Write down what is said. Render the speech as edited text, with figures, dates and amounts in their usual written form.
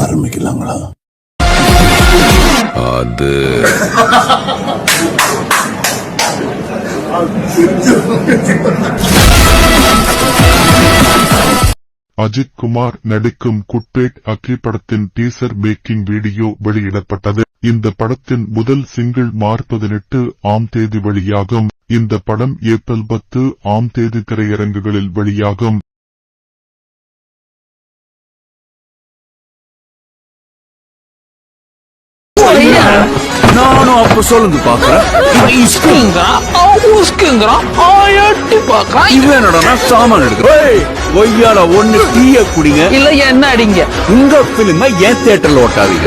ஆரம்பிக்கலாங்களா? அது அஜித் குமார் நடிக்கும் குட்பேட் அக்கி படத்தின் டீசர் மேக்கிங் வீடியோ வெளியிடப்பட்டது. இந்த படத்தின் முதல் சிங்கிள் மார்ச் 18 வெளியாகும். இந்த படம் ஏப்ரல் 10 திரையரங்குகளில் வெளியாகும். நானும் அப்ப சொல்லுங்க பாக்குறேன். சாமான் எடுக்கிறோம். ஒண்ணு டீய குடிங்க, இல்ல என்ன அடிங்க. உங்க பிலிம ஏன் தியேட்டர்ல ஓட்டாதீங்க.